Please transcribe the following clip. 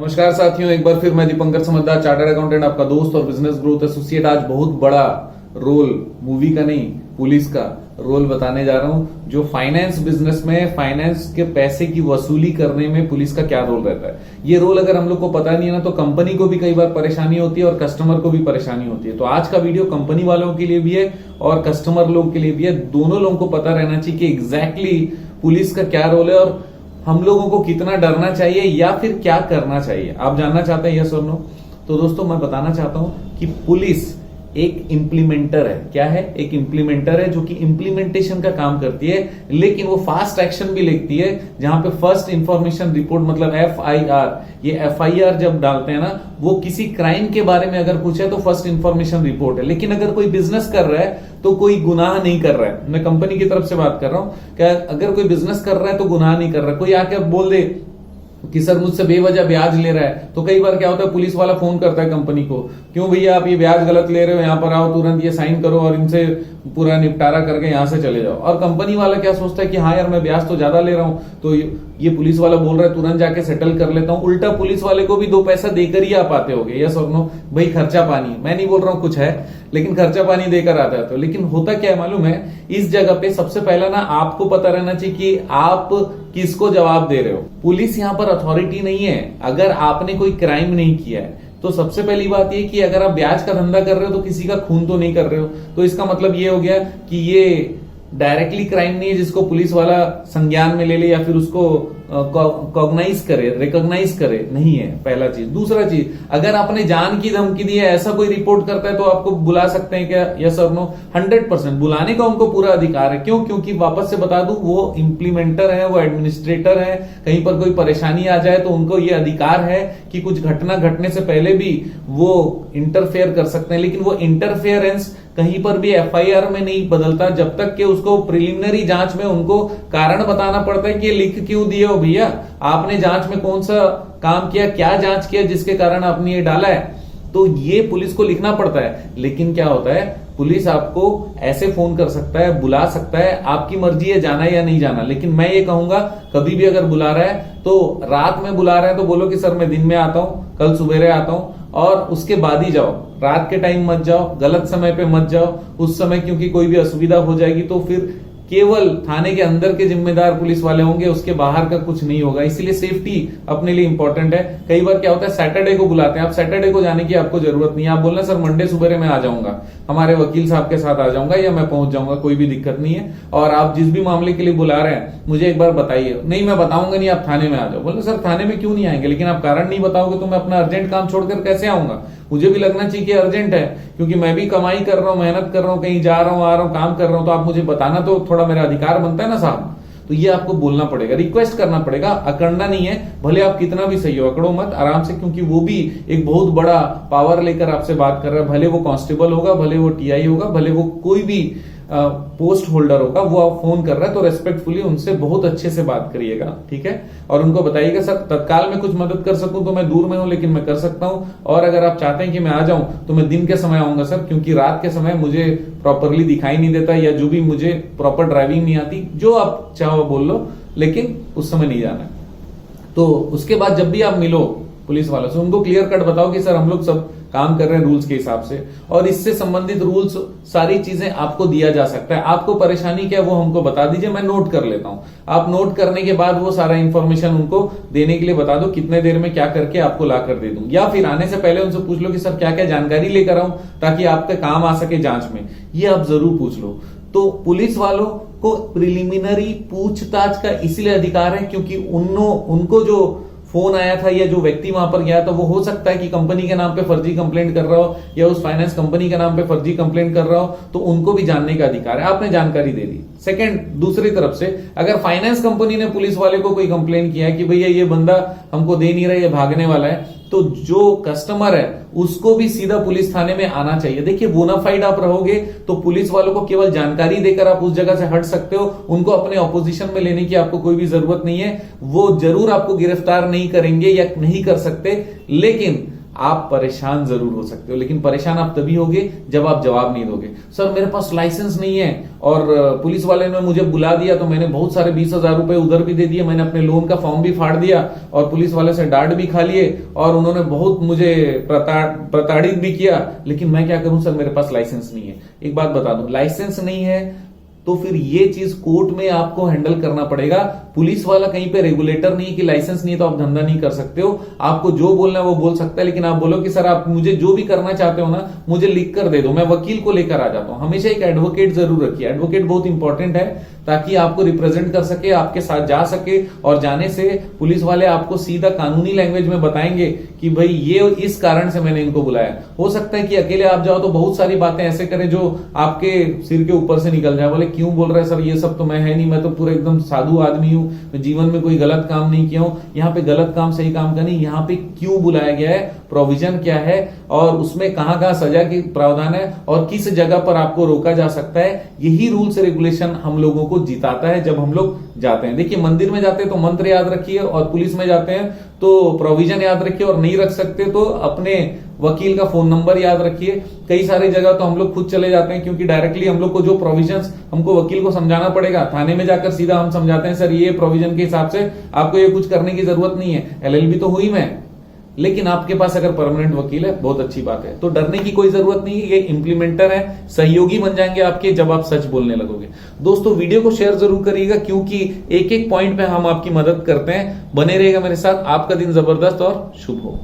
नमस्कार साथियों, एक बार फिर मैं दीपंकर समझदार, चार्टर्ड अकाउंटेंट, आपका दोस्त और बिजनेस ग्रोथ एसोसिएट। आज बहुत बड़ा रोल, मूवी का नहीं, पुलिस का रोल बताने जा रहा हूं। जो फाइनेंस बिजनेस में फाइनेंस के पैसे की वसूली करने में पुलिस का क्या रोल रहता है। ये रोल अगर हम लोग को पता नहीं है ना, तो कंपनी को भी कई बार परेशानी होती है और कस्टमर को भी परेशानी होती है। तो आज का वीडियो कंपनी वालों के लिए भी है और कस्टमर लोग के लिए भी है। दोनों लोगों को पता रहना चाहिए कि एग्जैक्टली पुलिस का क्या रोल है और हम लोगों को कितना डरना चाहिए या फिर क्या करना चाहिए। आप जानना चाहते हैं यस और नो? तो दोस्तों मैं बताना चाहता हूं कि पुलिस एक इंप्लीमेंटर है। क्या है? एक इंप्लीमेंटर है जो कि इंप्लीमेंटेशन का काम करती है, लेकिन वो फास्ट एक्शन भी लेती है। जहां पे फर्स्ट इंफॉर्मेशन रिपोर्ट मतलब FIR, ये FIR जब डालते हैं ना, वो किसी क्राइम के बारे में अगर कुछ है तो फर्स्ट इंफॉर्मेशन रिपोर्ट है। लेकिन अगर कोई बिजनेस कर रहा है तो कोई गुनाह नहीं कर रहा है। मैं कंपनी की तरफ से बात कर रहा हूं, क्या अगर कोई बिजनेस कर रहा है तो गुनाह नहीं कर रहा है। कोई आकर बोल दे कि सर मुझसे बेवजह ब्याज ले रहा है, तो कई बार क्या होता है, पुलिस वाला फोन करता है कंपनी को, क्यों भैया आप ये ब्याज गलत ले रहे हो, यहां पर आओ, तुरंत ये साइन करो और इनसे पूरा निपटारा करके यहां से चले जाओ। और कंपनी वाला क्या सोचता है कि हाँ यार मैं ब्याज तो ज्यादा ले रहा हूं, तो ये पुलिस वाला बोल रहा है तुरंत जाके सेटल कर लेता हूं। उल्टा पुलिस वाले को भी दो पैसा देकर ही आप आते होगे, यस और नो? भाई खर्चा पानी, मैं नहीं बोल रहा हूं कुछ है, लेकिन खर्चा पानी देकर आता है। तो लेकिन होता क्या है मालूम है, इस जगह पे सबसे पहला ना आपको पता रहना चाहिए कि आप किसको जवाब दे रहे हो। पुलिस यहां पर अथॉरिटी नहीं है। अगर आपने कोई क्राइम नहीं किया है तो सबसे पहली बात ये कि अगर आप ब्याज का धंधा कर रहे हो तो किसी का खून तो नहीं कर रहे हो। तो इसका मतलब ये हो गया कि ये डायरेक्टली क्राइम नहीं है जिसको पुलिस वाला संज्ञान में ले ले या फिर उसको कॉग्नाइज करे, रिकॉग्नाइज करे, नहीं है पहला चीज। दूसरा चीज, अगर आपने जान की धमकी दी है, ऐसा कोई रिपोर्ट करता है तो आपको बुला सकते हैं क्या? यस और नो? 100% बुलाने का उनको पूरा अधिकार है। क्यों? क्योंकि वापस से बता दूं, वो इंप्लीमेंटर है, वो एडमिनिस्ट्रेटर है। कहीं पर कोई परेशानी आ जाए तो उनको ये अधिकार है कि कुछ घटना घटने से पहले भी वो इंटरफेयर कर सकते हैं। लेकिन वो इंटरफेयरेंस कहीं पर भी FIR में नहीं बदलता जब तक कि उसको प्रिलिमिनरी जांच में उनको कारण बताना पड़ता है कि ये लिख क्यों दिए हो भैया, आपने जांच में कौन सा काम किया, क्या जांच किया जिसके कारण आपने ये डाला है। तो ये पुलिस को लिखना पड़ता है। लेकिन क्या होता है, पुलिस आपको ऐसे फोन कर सकता है, बुला सकता है, आपकी मर्जी है जाना या नहीं जाना। लेकिन मैं ये कहूंगा, कभी भी अगर बुला रहा है तो रात में बुला रहा है तो बोलो कि सर मैं दिन में आता हूं, कल सवेरे आता हूं, और उसके बाद ही जाओ। रात के टाइम मत जाओ, गलत समय पे मत जाओ उस समय, क्योंकि कोई भी असुविधा हो जाएगी तो फिर केवल थाने के अंदर के जिम्मेदार पुलिस वाले होंगे, उसके बाहर का कुछ नहीं होगा। इसीलिए सेफ्टी अपने लिए इंपॉर्टेंट है। कई बार क्या होता है, सैटरडे को बुलाते हैं, आप सैटरडे को जाने की आपको जरूरत नहीं है। आप बोलना सर मंडे सुबह मैं आ जाऊंगा, हमारे वकील साहब के साथ आ जाऊंगा या मैं पहुंच जाऊंगा, कोई भी दिक्कत नहीं है। और आप जिस भी मामले के लिए बुला रहे हैं मुझे एक बार बताइए। नहीं मैं बताऊंगा नहीं, आप थाने में आ जाओ। बोले सर थाने में क्यों नहीं आएंगे? लेकिन आप कारण नहीं बताओगे तो मैं अपना अर्जेंट काम छोड़कर कैसे आऊंगा? मुझे भी लगना चाहिए कि अर्जेंट है, क्योंकि मैं भी कमाई कर रहा हूं, मेहनत कर रहा हूं, कहीं जा रहा हूं, आ रहा हूं, काम कर रहा हूं, तो आप मुझे बताना तो थोड़ा मेरा अधिकार बनता है ना साहब। तो ये आपको बोलना पड़ेगा, रिक्वेस्ट करना पड़ेगा, अकड़ना नहीं है। भले आप कितना भी सही हो, अकड़ो मत, आराम से, क्योंकि वो भी एक बहुत बड़ा पावर लेकर आपसे बात कर रहा है। भले वो कांस्टेबल होगा, भले वो TI होगा, भले वो कोई भी पोस्ट होल्डर होगा, वो आप फोन कर रहा है तो रेस्पेक्टफुली उनसे बहुत अच्छे से बात करिएगा, ठीक है? और उनको बताइएगा सर तत्काल में कुछ मदद कर सकूं तो मैं दूर में हूं लेकिन मैं कर सकता हूं, और अगर आप चाहते हैं कि मैं आ जाऊं तो मैं दिन के समय आऊंगा सर, क्योंकि रात के समय मुझे प्रॉपरली दिखाई नहीं देता या जो भी मुझे प्रॉपर ड्राइविंग नहीं आती। जो आप चाहो बोल लो, लेकिन उस समय नहीं जाना है। तो उसके बाद जब भी आप मिलो पुलिस वालों से, उनको क्लियर कट बताओ कि सर हम लोग सब काम कर रहे हैं रूल्स के हिसाब से, और इससे संबंधित रूल्स सारी चीजें आपको दिया जा सकता है। आपको परेशानी क्या है वो हमको बता दीजिए, मैं नोट कर लेता हूं। आप नोट करने के बाद वो सारा इंफॉर्मेशन उनको देने के लिए बता दो, कितने देर में क्या करके आपको ला कर दे दूं। या फिर आने से पहले उनसे पूछ लो कि सर क्या क्या जानकारी लेकर आऊं ताकि आपका काम आ सके जांच में। ये आप जरूर पूछ लो। तो पुलिस वालों को प्रिलिमिनरी पूछताछ का इसलिए अधिकार है क्योंकि उनको जो फोन आया था या जो व्यक्ति वहां पर गया था, वो हो सकता है कि कंपनी के नाम पे फर्जी कंप्लेंट कर रहा हो या उस फाइनेंस कंपनी के नाम पे फर्जी कंप्लेंट कर रहा हो, तो उनको भी जानने का अधिकार है। आपने जानकारी दे दी। सेकंड, दूसरी तरफ से अगर फाइनेंस कंपनी ने पुलिस वाले को कोई कंप्लेंट किया है कि भैया ये बंदा हमको दे नहीं रहा, ये भागने वाला है, तो जो कस्टमर है उसको भी सीधा पुलिस थाने में आना चाहिए। देखिए बोनाफाइड आप रहोगे तो पुलिस वालों को केवल जानकारी देकर आप उस जगह से हट सकते हो, उनको अपने ऑपोजिशन में लेने की आपको कोई भी जरूरत नहीं है। वो जरूर आपको गिरफ्तार नहीं करेंगे या नहीं कर सकते, लेकिन आप परेशान जरूर हो सकते हो, लेकिन परेशान आप तभी होगे जब आप जवाब नहीं दोगे। सर मेरे पास लाइसेंस नहीं है और पुलिस वाले ने मुझे बुला दिया तो मैंने बहुत सारे 20,000 रुपए उधर भी दे दिए, मैंने अपने लोन का फॉर्म भी फाड़ दिया और पुलिस वाले से डांट भी खा लिए और उन्होंने बहुत मुझे प्रताड़ित भी किया, लेकिन मैं क्या करूं सर, मेरे पास लाइसेंस नहीं है। एक बात बता दूं, लाइसेंस नहीं है तो फिर ये चीज कोर्ट में आपको हैंडल करना पड़ेगा। पुलिस वाला कहीं पे रेगुलेटर नहीं है कि लाइसेंस नहीं है तो आप धंधा नहीं कर सकते हो। आपको जो बोलना है वो बोल सकता है, लेकिन आप बोलो कि सर आप मुझे जो भी करना चाहते हो ना मुझे लिख कर दे दो, मैं वकील को लेकर आ जाता हूं। हमेशा एक एडवोकेट जरूर रखिए, एडवोकेट बहुत इंपॉर्टेंट है ताकि आपको रिप्रेजेंट कर सके, आपके साथ जा सके, और जाने से पुलिस वाले आपको सीधा कानूनी लैंग्वेज में बताएंगे कि भाई ये इस कारण से मैंने इनको बुलाया। हो सकता है कि अकेले आप जाओ तो बहुत सारी बातें ऐसे करें जो आपके सिर के ऊपर से निकल जाए, बोले क्यों बोल रहे हैं सर, ये सब तो मैं है नहीं, मैं तो पूरा एकदम साधु आदमी हूं, मैं जीवन में कोई गलत काम नहीं किया हूं। यहाँ पे गलत काम सही काम का नहीं, यहाँ पे क्यों बुलाया गया है, प्रोविजन क्या है और उसमें कहां कहां सजा की प्रावधान है और किस जगह पर आपको रोका जा सकता है, यही रूल्स रेगुलेशन हम लोगों को जिताता है जब हम लोग जाते हैं। देखिए मंदिर में जाते हैं तो मंत्र याद रखिए और पुलिस में जाते हैं तो प्रोविजन याद रखिए, और नहीं रख सकते तो अपने वकील का फोन नंबर याद रखिए। कई सारी जगह तो हम लोग खुद चले जाते हैं क्योंकि डायरेक्टली हम लोग को जो प्रोविजंस हमको वकील को समझाना पड़ेगा, थाने में जाकर सीधा हम समझाते हैं सर ये प्रोविजन के हिसाब से आपको ये कुछ करने की जरूरत नहीं है। एलएलबी तो हुई मैं, लेकिन आपके पास अगर परमानेंट वकील है बहुत अच्छी बात है, तो डरने की कोई जरूरत नहीं है। ये इंप्लीमेंटर है, सहयोगी बन जाएंगे आपके जब आप सच बोलने लगोगे। दोस्तों वीडियो को शेयर जरूर करिएगा क्योंकि एक एक पॉइंट पे हम आपकी मदद करते हैं। बने रहिएगा मेरे साथ, आपका दिन जबरदस्त और शुभ हो।